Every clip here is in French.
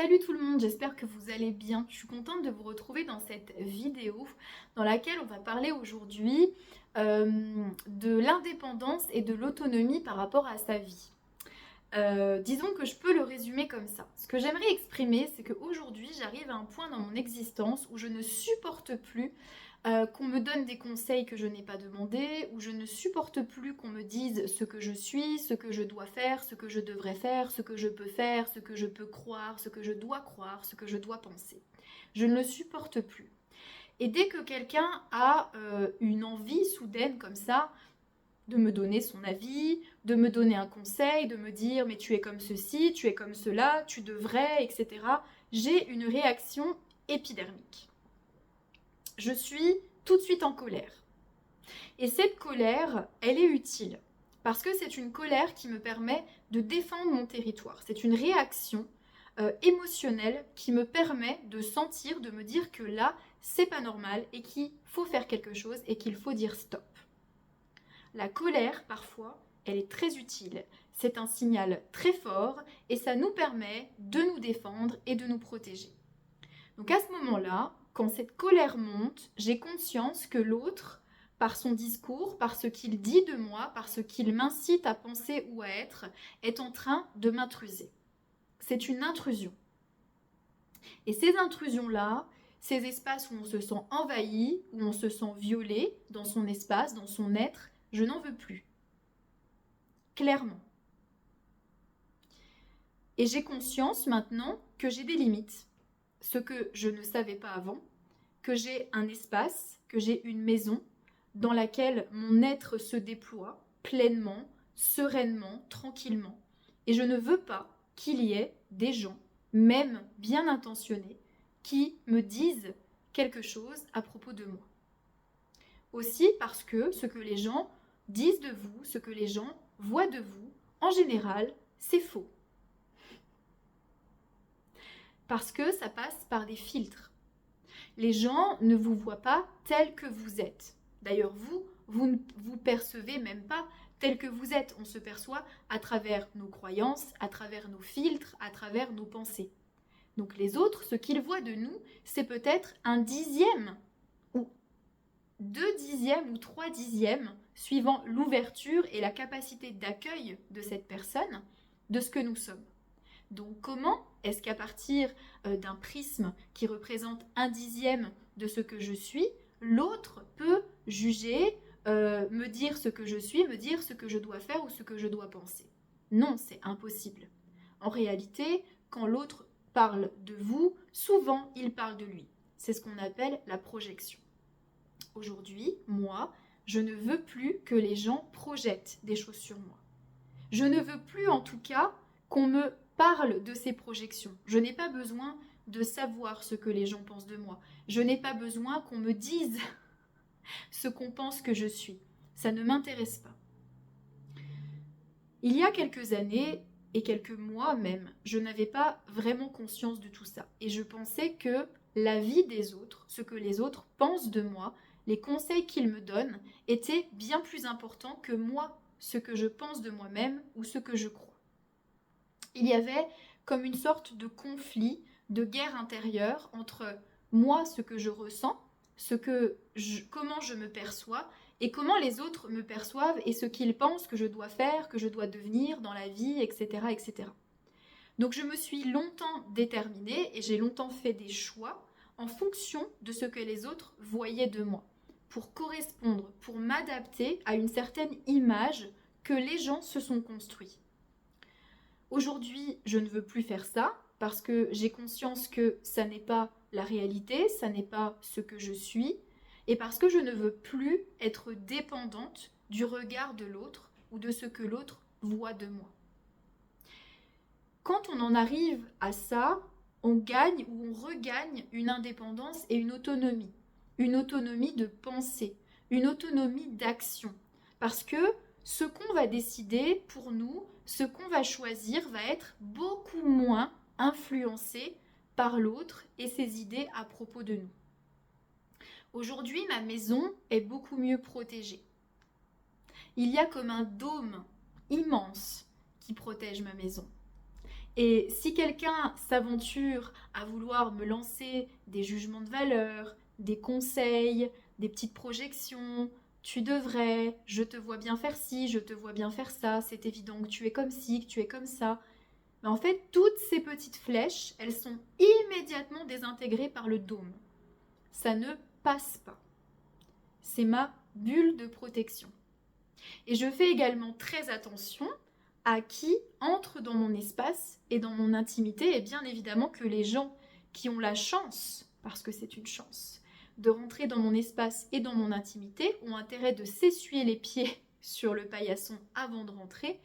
Salut tout le monde, j'espère que vous allez bien. Je suis contente de vous retrouver dans cette vidéo dans laquelle on va parler aujourd'hui de l'indépendance et de l'autonomie par rapport à sa vie. Disons que je peux le résumer comme ça. Ce que j'aimerais exprimer, c'est qu'aujourd'hui, j'arrive à un point dans mon existence où je ne supporte plus qu'on me donne des conseils que je n'ai pas demandé, où je ne supporte plus qu'on me dise ce que je suis, ce que je dois faire, ce que je devrais faire, ce que je peux faire, ce que je peux croire, ce que je dois croire, ce que je dois penser. Je ne le supporte plus. Et dès que quelqu'un a une envie soudaine comme ça, de me donner son avis, de me donner un conseil, de me dire mais tu es comme ceci, tu es comme cela, tu devrais, etc. J'ai une réaction épidermique. Je suis tout de suite en colère. Et cette colère, elle est utile parce que c'est une colère qui me permet de défendre mon territoire. C'est une réaction émotionnelle qui me permet de sentir, de me dire que là, c'est pas normal et qu'il faut faire quelque chose et qu'il faut dire stop. La colère, parfois, elle est très utile. C'est un signal très fort et ça nous permet de nous défendre et de nous protéger. Donc à ce moment-là, quand cette colère monte, j'ai conscience que l'autre, par son discours, par ce qu'il dit de moi, par ce qu'il m'incite à penser ou à être, est en train de m'intruser. C'est une intrusion. Et ces intrusions-là, ces espaces où on se sent envahi, où on se sent violé dans son espace, dans son être, je n'en veux plus. Clairement. Et j'ai conscience maintenant que j'ai des limites. Ce que je ne savais pas avant, que j'ai un espace, que j'ai une maison dans laquelle mon être se déploie pleinement, sereinement, tranquillement. Et je ne veux pas qu'il y ait des gens, même bien intentionnés, qui me disent quelque chose à propos de moi. Aussi parce que ce que les gens disent de vous, ce que les gens voient de vous, en général, c'est faux. Parce que ça passe par des filtres. Les gens ne vous voient pas tel que vous êtes. D'ailleurs, vous ne vous percevez même pas tel que vous êtes. On se perçoit à travers nos croyances, à travers nos filtres, à travers nos pensées. Donc les autres, ce qu'ils voient de nous, c'est peut-être 1/10 ou 2/10 ou 3/10, suivant l'ouverture et la capacité d'accueil de cette personne, de ce que nous sommes. Donc comment est-ce qu'à partir d'un prisme qui représente 1/10 de ce que je suis, l'autre peut juger, me dire ce que je suis, me dire ce que je dois faire ou ce que je dois penser? Non, c'est impossible. En réalité, quand l'autre parle de vous, souvent il parle de lui. C'est ce qu'on appelle la projection. Aujourd'hui, moi, je ne veux plus que les gens projettent des choses sur moi. Je ne veux plus en tout cas qu'on me parle de ces projections. Je n'ai pas besoin de savoir ce que les gens pensent de moi. Je n'ai pas besoin qu'on me dise ce qu'on pense que je suis. Ça ne m'intéresse pas. Il y a quelques années et quelques mois même, je n'avais pas vraiment conscience de tout ça. Et je pensais que la vie des autres, ce que les autres pensent de moi, les conseils qu'ils me donnent, étaient bien plus importants que moi, ce que je pense de moi-même ou ce que je crois. Il y avait comme une sorte de conflit, de guerre intérieure entre moi, ce que je ressens, comment je me perçois et comment les autres me perçoivent et ce qu'ils pensent que je dois faire, que je dois devenir dans la vie, etc., etc. Donc je me suis longtemps déterminée et j'ai longtemps fait des choix en fonction de ce que les autres voyaient de moi, pour correspondre, pour m'adapter à une certaine image que les gens se sont construits. Aujourd'hui, je ne veux plus faire ça parce que j'ai conscience que ça n'est pas la réalité, ça n'est pas ce que je suis, et parce que je ne veux plus être dépendante du regard de l'autre ou de ce que l'autre voit de moi. Quand on en arrive à ça, on gagne ou on regagne une indépendance et une autonomie de pensée, une autonomie d'action, parce que ce qu'on va décider pour nous, ce qu'on va choisir va être beaucoup moins influencé par l'autre et ses idées à propos de nous. Aujourd'hui, ma maison est beaucoup mieux protégée. Il y a comme un dôme immense qui protège ma maison. Et si quelqu'un s'aventure à vouloir me lancer des jugements de valeur, des conseils, des petites projections, tu devrais, je te vois bien faire ci, je te vois bien faire ça, c'est évident que tu es comme ci, que tu es comme ça. Mais en fait, toutes ces petites flèches, elles sont immédiatement désintégrées par le dôme. Ça ne passe pas. C'est ma bulle de protection. Et je fais également très attention à qui entre dans mon espace et dans mon intimité, et bien évidemment que les gens qui ont la chance, parce que c'est une chance, de rentrer dans mon espace et dans mon intimité ont intérêt de s'essuyer les pieds sur le paillasson avant de rentrer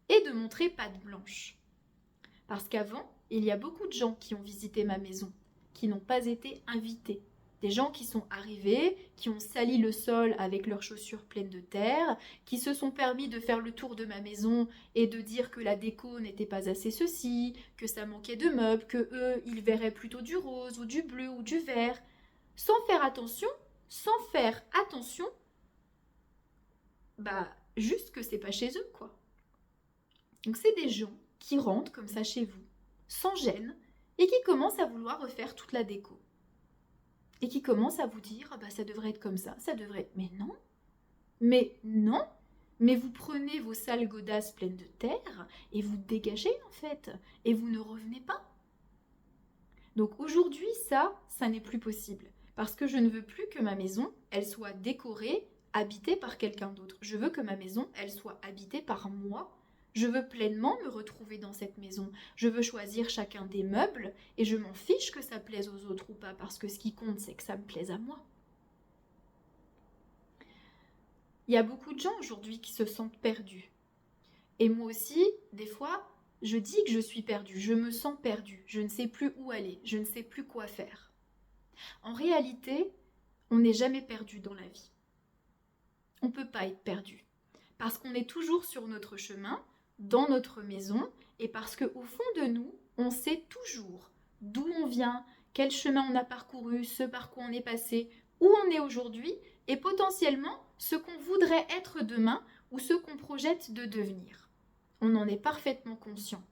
et de montrer patte blanche. Parce qu'avant, il y a beaucoup de gens qui ont visité ma maison, qui n'ont pas été invités. Des gens qui sont arrivés, qui ont sali le sol avec leurs chaussures pleines de terre, qui se sont permis de faire le tour de ma maison et de dire que la déco n'était pas assez ceci, que ça manquait de meubles, que eux, ils verraient plutôt du rose ou du bleu ou du vert, sans faire attention, juste que c'est pas chez eux, quoi. Donc c'est des gens qui rentrent comme ça chez vous, sans gêne, et qui commencent à vouloir refaire toute la déco. Et qui commencent à vous dire, ah bah ça devrait être comme ça devrait être... Mais non, mais vous prenez vos sales godasses pleines de terre et vous dégagez en fait, et vous ne revenez pas. Donc aujourd'hui, ça n'est plus possible, parce que je ne veux plus que ma maison, elle soit décorée, habitée par quelqu'un d'autre. Je veux que ma maison, elle soit habitée par moi. Je veux pleinement me retrouver dans cette maison. Je veux choisir chacun des meubles et je m'en fiche que ça plaise aux autres ou pas, parce que ce qui compte, c'est que ça me plaise à moi. Il y a beaucoup de gens aujourd'hui qui se sentent perdus. Et moi aussi, des fois, je dis que je suis perdue, je me sens perdue, je ne sais plus où aller, je ne sais plus quoi faire. En réalité, on n'est jamais perdu dans la vie. On ne peut pas être perdu, parce qu'on est toujours sur notre chemin, dans notre maison, et parce qu'au fond de nous, on sait toujours d'où on vient, quel chemin on a parcouru, ce par quoi on est passé, où on est aujourd'hui, et potentiellement ce qu'on voudrait être demain ou ce qu'on projette de devenir. On en est parfaitement conscient.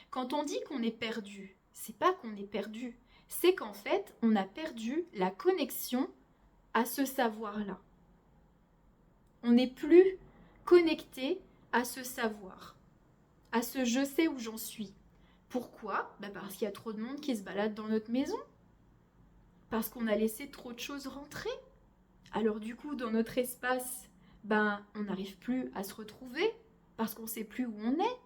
Quand on dit qu'on est perdu, c'est pas qu'on est perdu, c'est qu'en fait, on a perdu la connexion à ce savoir-là. On n'est plus connecté à ce savoir, à ce je sais où j'en suis. Pourquoi ? Parce qu'il y a trop de monde qui se balade dans notre maison. Parce qu'on a laissé trop de choses rentrer. Alors du coup, dans notre espace, on n'arrive plus à se retrouver parce qu'on ne sait plus où on est.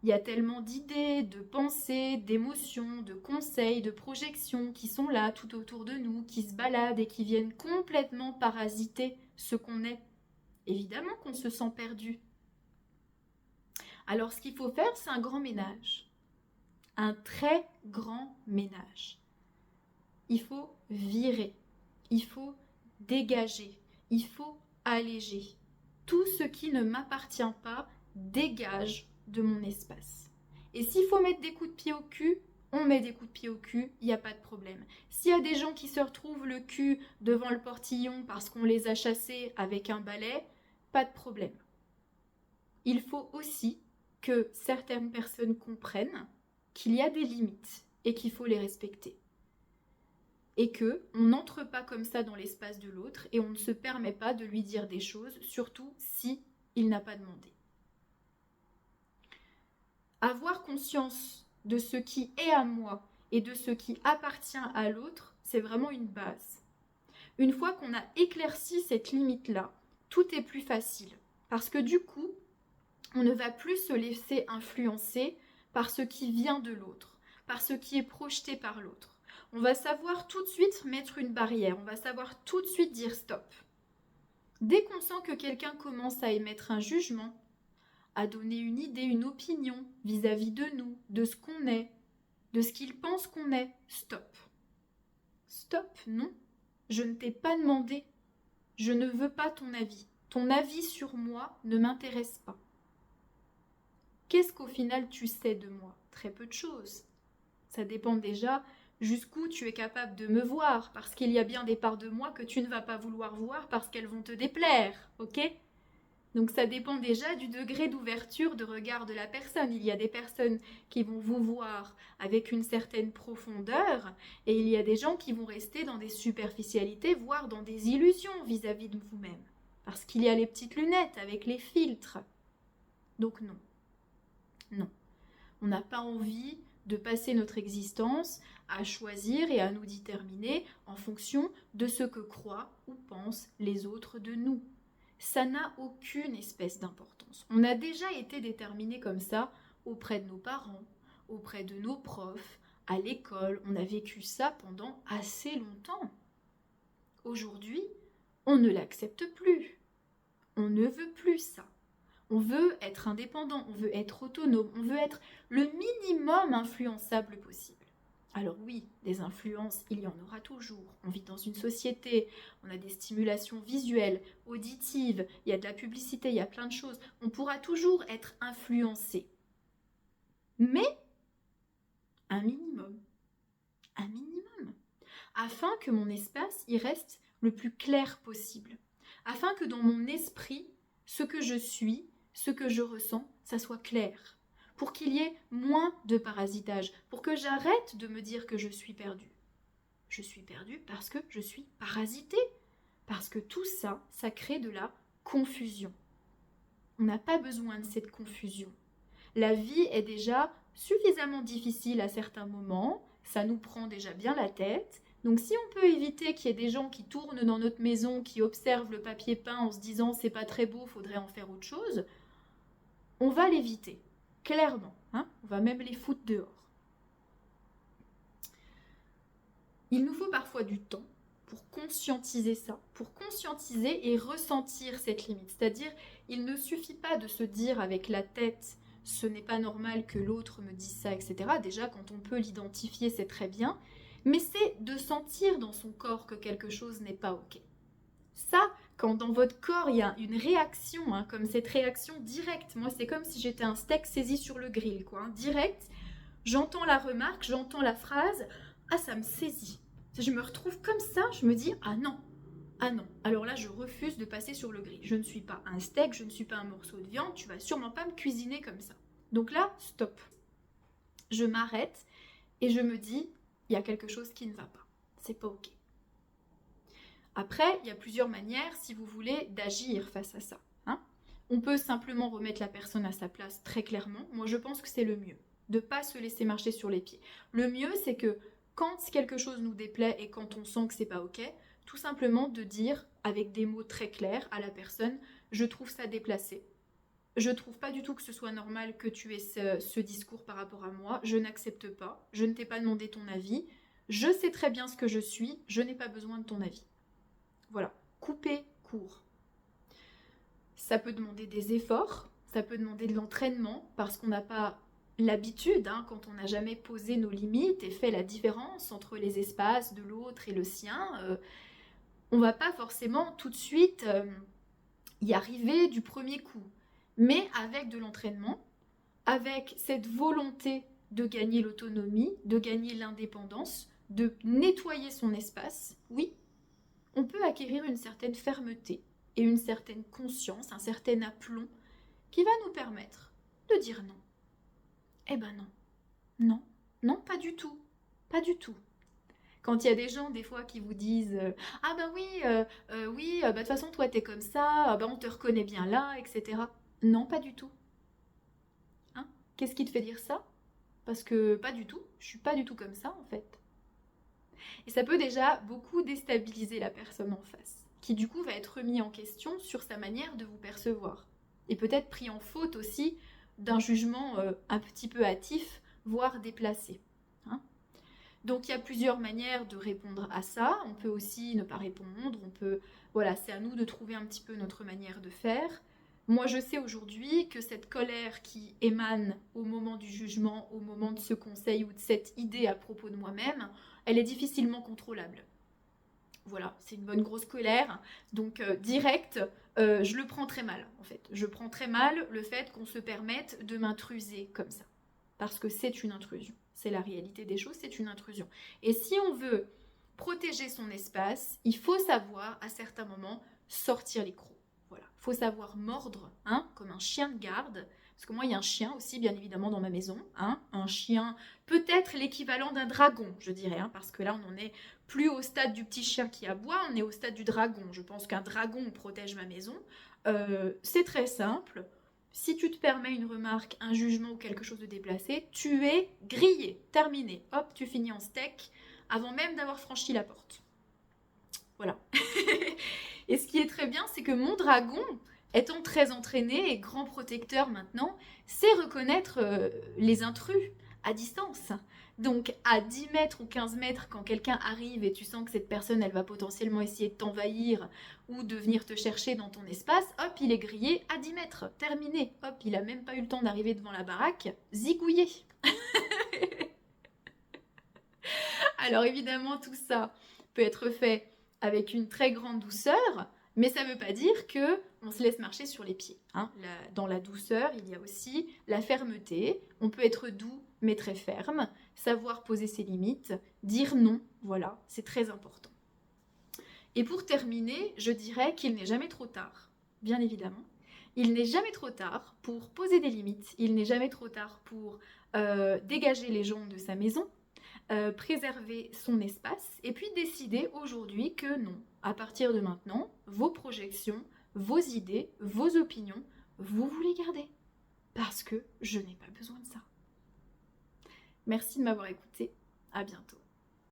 Il y a tellement d'idées, de pensées, d'émotions, de conseils, de projections qui sont là tout autour de nous, qui se baladent et qui viennent complètement parasiter ce qu'on est. Évidemment qu'on se sent perdu. Alors ce qu'il faut faire, c'est un grand ménage. Un très grand ménage. Il faut virer, il faut dégager, il faut alléger. Tout ce qui ne m'appartient pas dégage de mon espace. Et s'il faut mettre des coups de pied au cul, on met des coups de pied au cul, il n'y a pas de problème. S'il y a des gens qui se retrouvent le cul devant le portillon parce qu'on les a chassés avec un balai, pas de problème. Il faut aussi que certaines personnes comprennent qu'il y a des limites et qu'il faut les respecter. Et qu'on n'entre pas comme ça dans l'espace de l'autre et on ne se permet pas de lui dire des choses, surtout si il n'a pas demandé. Avoir conscience de ce qui est à moi et de ce qui appartient à l'autre, c'est vraiment une base. Une fois qu'on a éclairci cette limite-là, tout est plus facile. Parce que du coup, on ne va plus se laisser influencer par ce qui vient de l'autre, par ce qui est projeté par l'autre. On va savoir tout de suite mettre une barrière, on va savoir tout de suite dire stop. Dès qu'on sent que quelqu'un commence à émettre un jugement, à donner une idée, une opinion vis-à-vis de nous, de ce qu'on est, de ce qu'il pense qu'on est, stop. Stop, non, je ne t'ai pas demandé, je ne veux pas ton avis. Ton avis sur moi ne m'intéresse pas. Qu'est-ce qu'au final tu sais de moi ? Très peu de choses. Ça dépend déjà jusqu'où tu es capable de me voir, parce qu'il y a bien des parts de moi que tu ne vas pas vouloir voir parce qu'elles vont te déplaire, ok ? Donc ça dépend déjà du degré d'ouverture de regard de la personne. Il y a des personnes qui vont vous voir avec une certaine profondeur et il y a des gens qui vont rester dans des superficialités, voire dans des illusions vis-à-vis de vous-même. Parce qu'il y a les petites lunettes avec les filtres. Donc non. Non. On n'a pas envie de passer notre existence à choisir et à nous déterminer en fonction de ce que croient ou pensent les autres de nous. Ça n'a aucune espèce d'importance. On a déjà été déterminé comme ça auprès de nos parents, auprès de nos profs, à l'école. On a vécu ça pendant assez longtemps. Aujourd'hui, on ne l'accepte plus. On ne veut plus ça. On veut être indépendant, on veut être autonome, on veut être le minimum influençable possible. Alors oui, des influences, il y en aura toujours. On vit dans une société, on a des stimulations visuelles, auditives, il y a de la publicité, il y a plein de choses. On pourra toujours être influencé. Mais un minimum. Un minimum. Afin que mon espace y reste le plus clair possible. Afin que dans mon esprit, ce que je suis, ce que je ressens, ça soit clair. Pour qu'il y ait moins de parasitage, pour que j'arrête de me dire que je suis perdue. Je suis perdue parce que je suis parasitée, parce que tout ça, ça crée de la confusion. On n'a pas besoin de cette confusion. La vie est déjà suffisamment difficile à certains moments, ça nous prend déjà bien la tête. Donc si on peut éviter qu'il y ait des gens qui tournent dans notre maison, qui observent le papier peint en se disant c'est pas très beau, faudrait en faire autre chose, on va l'éviter. Clairement, hein, on va même les foutre dehors. Il nous faut parfois du temps pour conscientiser ça, pour conscientiser et ressentir cette limite. C'est-à-dire, il ne suffit pas de se dire avec la tête « ce n'est pas normal que l'autre me dise ça », etc. Déjà, quand on peut l'identifier, c'est très bien. Mais c'est de sentir dans son corps que quelque chose n'est pas OK. Ça, quand dans votre corps, il y a une réaction, hein, comme cette réaction directe. Moi, c'est comme si j'étais un steak saisi sur le grill, quoi. Hein, direct, j'entends la remarque, j'entends la phrase. Ah, ça me saisit. Je me retrouve comme ça, je me dis, ah non. Alors là, je refuse de passer sur le grill. Je ne suis pas un steak, je ne suis pas un morceau de viande, tu vas sûrement pas me cuisiner comme ça. Donc là, stop. Je m'arrête et je me dis, il y a quelque chose qui ne va pas. C'est pas OK. Après, il y a plusieurs manières, si vous voulez, d'agir face à ça. Hein. On peut simplement remettre la personne à sa place très clairement. Moi, je pense que c'est le mieux, de ne pas se laisser marcher sur les pieds. Le mieux, c'est que quand quelque chose nous déplaît et quand on sent que c'est pas OK, tout simplement de dire avec des mots très clairs à la personne « je trouve ça déplacé ». Je ne trouve pas du tout que ce soit normal que tu aies ce discours par rapport à moi. Je n'accepte pas. Je ne t'ai pas demandé ton avis. Je sais très bien ce que je suis. Je n'ai pas besoin de ton avis. Voilà, couper court. Ça peut demander des efforts, ça peut demander de l'entraînement, parce qu'on n'a pas l'habitude, hein, quand on n'a jamais posé nos limites et fait la différence entre les espaces de l'autre et le sien, on ne va pas forcément tout de suite y arriver du premier coup. Mais avec de l'entraînement, avec cette volonté de gagner l'autonomie, de gagner l'indépendance, de nettoyer son espace, oui, on peut acquérir une certaine fermeté et une certaine conscience, un certain aplomb qui va nous permettre de dire non. Eh ben non, non, pas du tout, pas du tout. Quand il y a des gens des fois qui vous disent « Ah ben oui, de toute façon toi t'es comme ça, on te reconnaît bien là, etc. » Non, pas du tout. Hein? Qu'est-ce qui te fait dire ça? Parce que pas du tout, je suis pas du tout comme ça en fait. Et ça peut déjà beaucoup déstabiliser la personne en face, qui du coup va être remis en question sur sa manière de vous percevoir. Et peut-être pris en faute aussi d'un jugement un petit peu hâtif, voire déplacé. Hein. Donc il y a plusieurs manières de répondre à ça. On peut aussi ne pas répondre, voilà, c'est à nous de trouver un petit peu notre manière de faire. Moi, je sais aujourd'hui que cette colère qui émane au moment du jugement, au moment de ce conseil ou de cette idée à propos de moi-même, elle est difficilement contrôlable. Voilà, c'est une bonne grosse colère. Donc, direct, je le prends très mal, en fait. Je prends très mal le fait qu'on se permette de m'intruser comme ça. Parce que c'est une intrusion. C'est la réalité des choses, c'est une intrusion. Et si on veut protéger son espace, il faut savoir, à certains moments, sortir les crocs. Voilà, faut savoir mordre, hein, comme un chien de garde. Parce que moi, il y a un chien aussi, bien évidemment, dans ma maison. Hein, un chien, peut-être l'équivalent d'un dragon, je dirais. Hein, parce que là, on n'en est plus au stade du petit chien qui aboie, on est au stade du dragon. Je pense qu'un dragon protège ma maison. C'est très simple. Si tu te permets une remarque, un jugement ou quelque chose de déplacé, tu es grillé, terminé. Hop, tu finis en steak avant même d'avoir franchi la porte. Voilà. Et ce qui est très bien, c'est que mon dragon, étant très entraîné et grand protecteur maintenant, sait reconnaître les intrus à distance. Donc à 10 mètres ou 15 mètres, quand quelqu'un arrive et tu sens que cette personne, elle va potentiellement essayer de t'envahir ou de venir te chercher dans ton espace, hop, il est grillé à 10 mètres, terminé. Hop, il a même pas eu le temps d'arriver devant la baraque, zigouillé. Alors évidemment, tout ça peut être fait avec une très grande douceur, mais ça ne veut pas dire que on se laisse marcher sur les pieds. Hein. Dans la douceur, il y a aussi la fermeté. On peut être doux, mais très ferme, savoir poser ses limites, dire non, voilà, c'est très important. Et pour terminer, je dirais qu'il n'est jamais trop tard, bien évidemment. Il n'est jamais trop tard pour poser des limites, il n'est jamais trop tard pour dégager les gens de sa maison, préserver son espace et puis décider aujourd'hui que non, à partir de maintenant, vos projections, vos idées, vos opinions, vous les gardez parce que je n'ai pas besoin de ça. Merci de m'avoir écouté, à bientôt.